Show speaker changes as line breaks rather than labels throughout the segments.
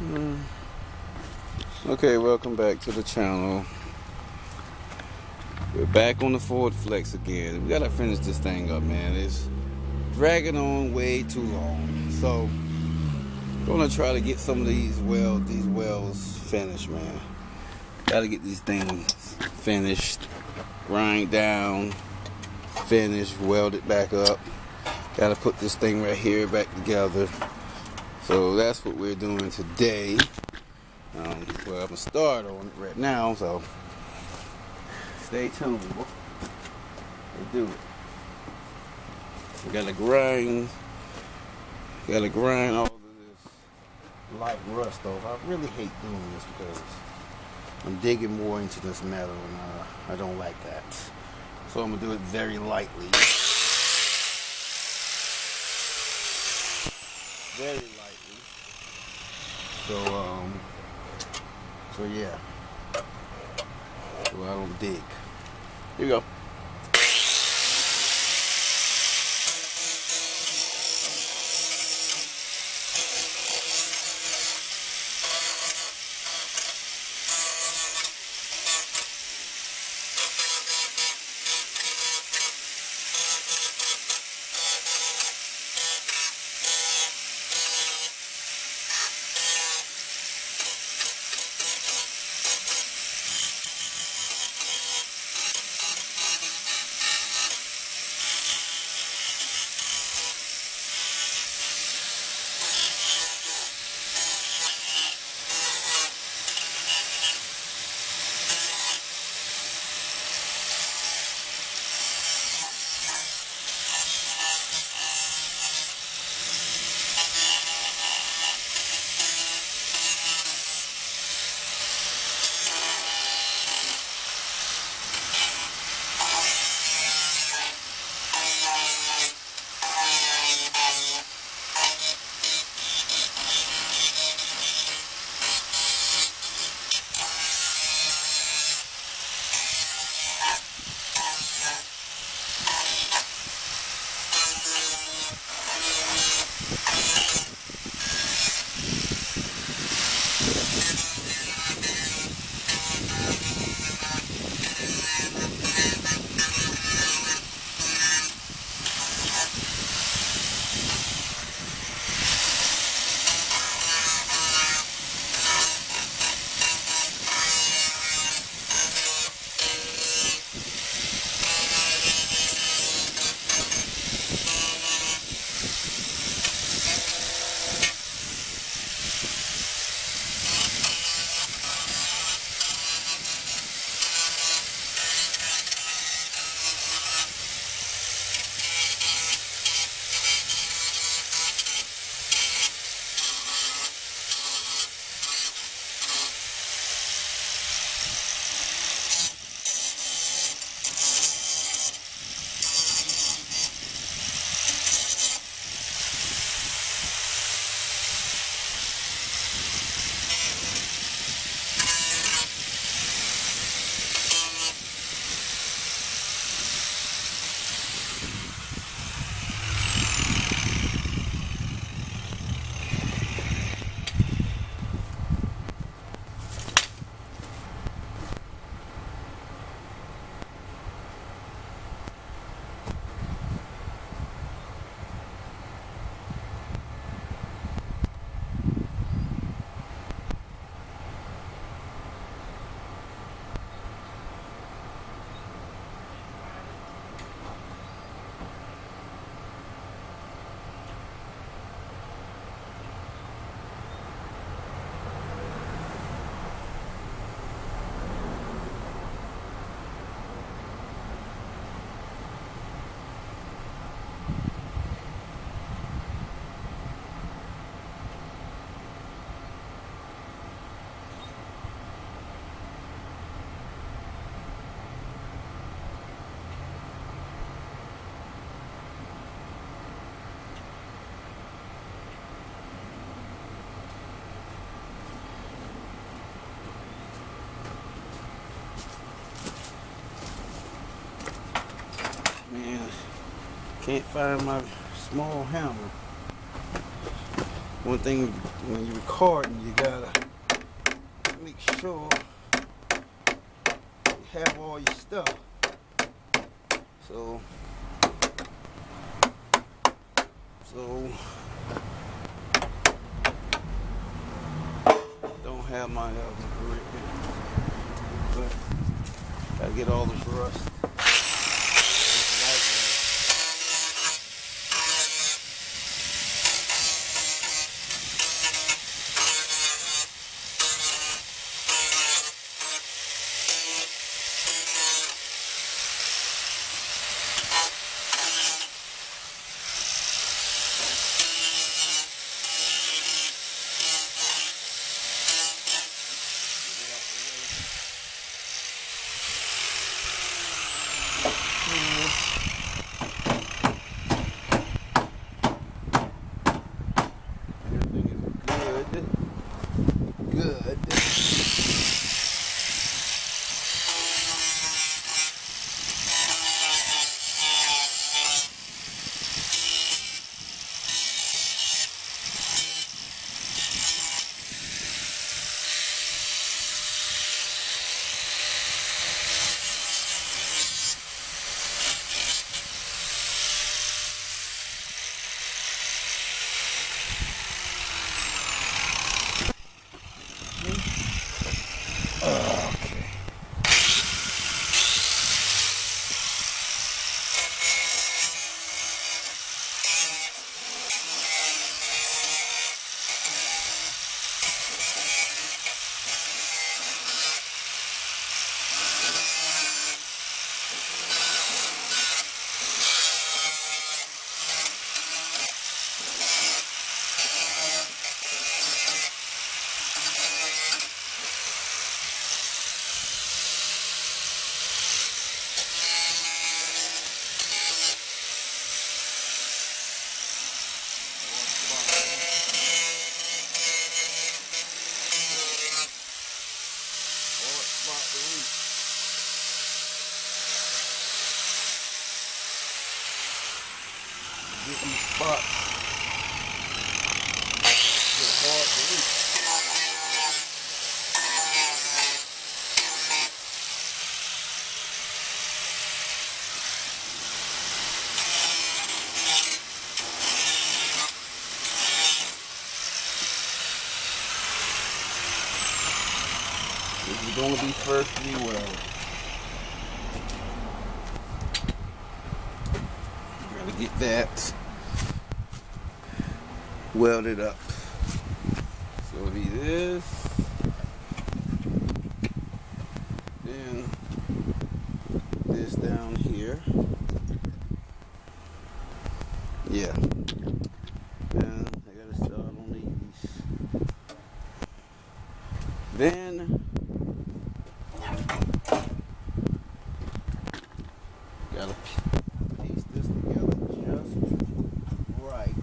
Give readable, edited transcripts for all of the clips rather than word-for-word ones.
Mm. Okay, welcome back to the channel. We're back on the Ford Flex again. We gotta finish this thing up, man. It's dragging on way too long. So, gonna try to get some of these wells finished, man. Gotta get these things finished, grind down, finish, weld it back up. Gotta put this thing right here back together. So that's what we're doing today. Well, I'm gonna start on it right now, so stay tuned. Let's do it. We gotta grind all of this light rust off. I really hate doing this because I'm digging more into this metal, and I don't like that. So I'm gonna do it very lightly. Very lightly. So yeah. So I don't dig. Here you go. Man, can't find my small hammer. One thing when you're recording, you gotta make sure you have all your stuff. So don't have my correct, but gotta get all this rust. Good. Get these spots. It's hard to reach. This is going to be first well. Gotta get that welded up. So it'll be this, then this down here. Yeah. Then I gotta start on these. Then gotta piece this together just right.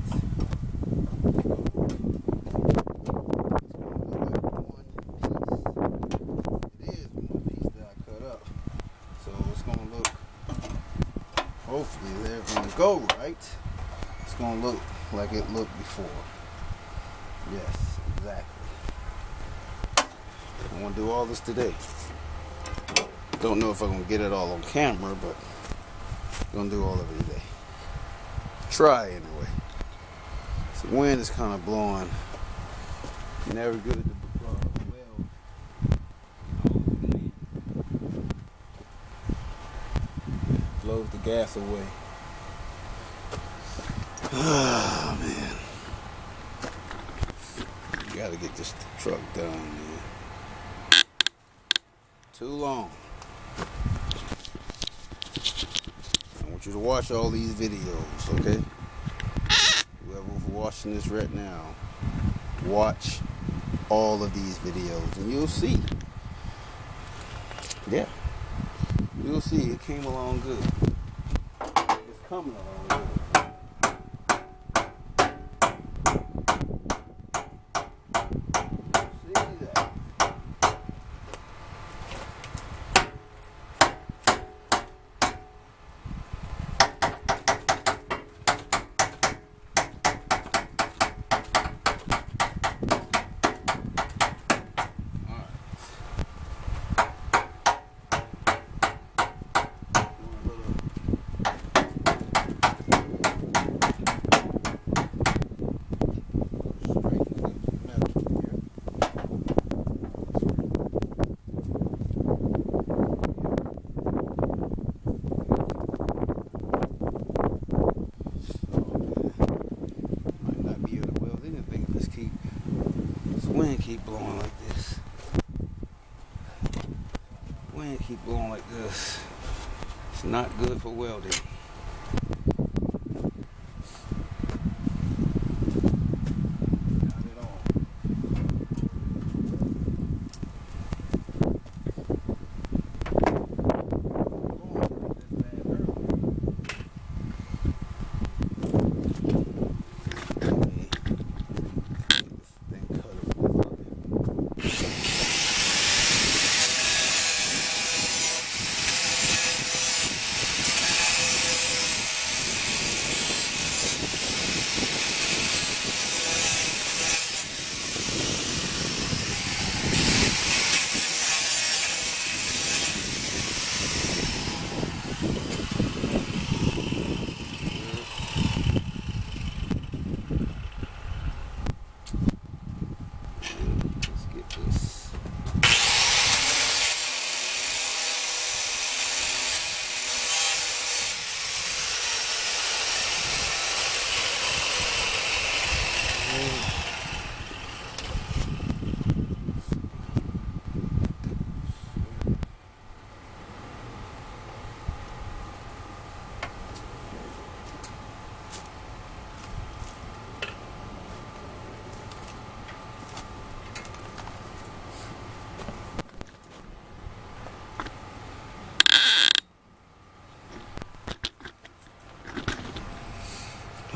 Hopefully they're going to go right. It's going to look like it looked before. Yes, exactly. I'm going to do all this today. Don't know if I'm going to get it all on camera, but I'm going to do all of it today. Try anyway. So the wind is kind of blowing. Never good at the blows the gas away. Oh man, you gotta get this truck done, man. Too long. I want you to watch all these videos, okay? Whoever's watching this right now, watch all of these videos and you'll see. Yeah. You'll see it came along good. It's coming along good. See that? wind keep blowing like this. Wind keep blowing like this. It's not good for welding. Not at all.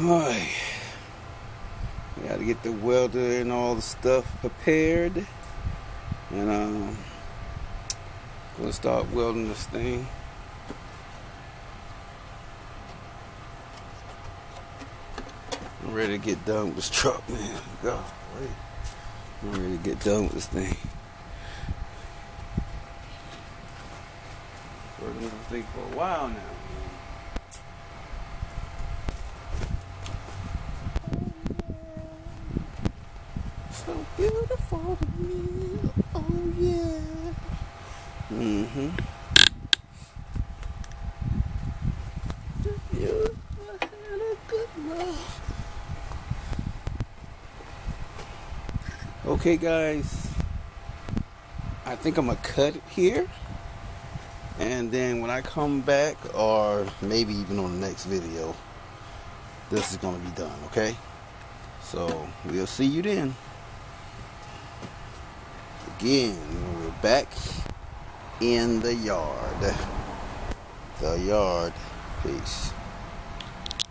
Alright, I gotta get the welder and all the stuff prepared, and gonna start welding this thing. I'm ready to get done with this truck, man. God, wait. I'm ready to get done with this thing. Working on this thing for a while now. So beautiful to me, oh yeah. You had a good love. Okay, guys, I think I'm gonna cut it here, and then when I come back, or maybe even on the next video, this is gonna be done. Okay, so we'll see you then. Again, we're back in the yard. Peace.